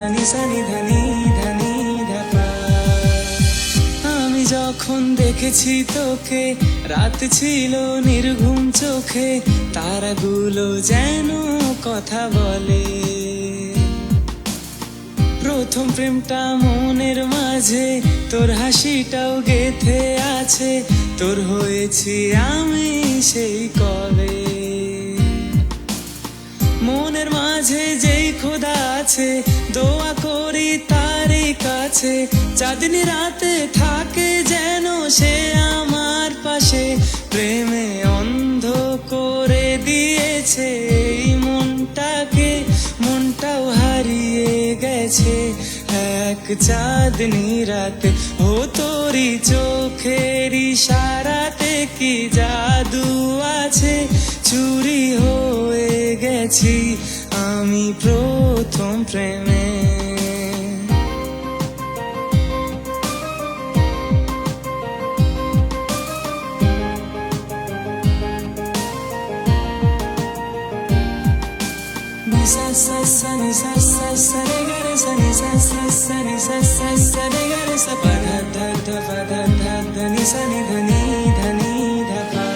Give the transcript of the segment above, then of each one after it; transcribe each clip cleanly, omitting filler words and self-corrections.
ধানি সানি ধানি ধানি ধাপা। আমি যখন দেখেছি তোকে, রাত ছিল নির্ঘুম চোখে, তারাগুলো যেন কথা বলে। প্রথম প্রেমটা মনের মাঝে, তোর হাসিটাও গেথে আছে, তোর হয়েছি আমি সেই কবে। মনের মাঝে যেই খোদা আছে, দোয়া করি তারই কাছে, চাঁদনি রাতে থাকে যেন সে আমার পাশে। প্রেমে অন্ধ করে দিয়েছে এই মনটাকে, মনটাও হারিয়ে গেছে এক চাঁদনি রাতে। ও তোরি চোখের ইশারাতে কি জাদু আছে, চুরি হয়ে গেছি আমি প্রথম প্রেমে। Sa sa sa ni sa sa sa re ga re sa ni sa sa sa ni sa sa sa re ga re sa pa dha dha dha pa dha dha dha ni sa ni dha ni dha ni dha pa।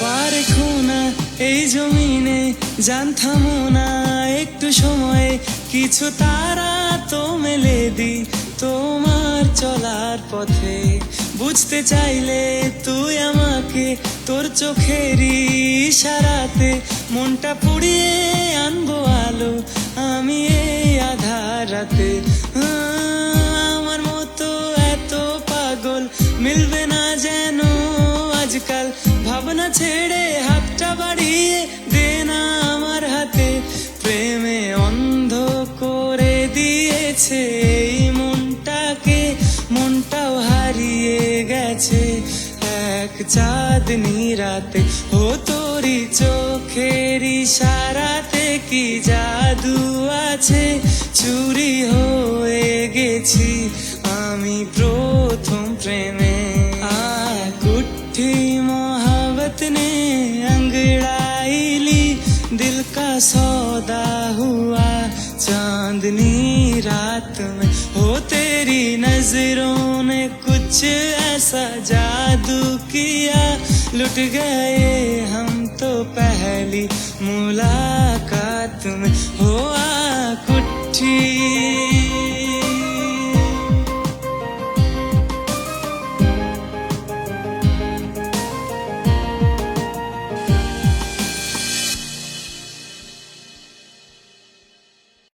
পারে খোনা এই জমিনে জান থামো না একটু সময়ে, কিছু তারা তো মেলে দি তোমার চলার পথে। বুঝতে চাইলে তুই আমাকে তোর চোখেরই ইশারাতে, মনটা পুড়িয়ে আনবো আলো আমি এই আধার রাতে। আমার মতো এত পাগল মিলবে না যেন আজকাল, ভাবনা ছেড়ে হাতটা বাড়িয়ে দে না আমার হাতে। প্রেমে অন্ধ করে দিয়েছে এই মনটাকে, মনটাও হারিয়ে গেছে এক চাঁদনি রাতে। ও তোরি চোখের ইশারাতে কি জাদু আছে, চুরি হয়ে গেছি আমি প্রথম প্রেমে। कुट्ठी मोहब्बत ने अंगड़ाई ली, दिल का सौदा हुआ चांदनी रात में। हो तेरी नजरों ने कुछ ऐसा जादू किया, लुट गए हम तो पहली मुलाकात में। हो कुट्ठी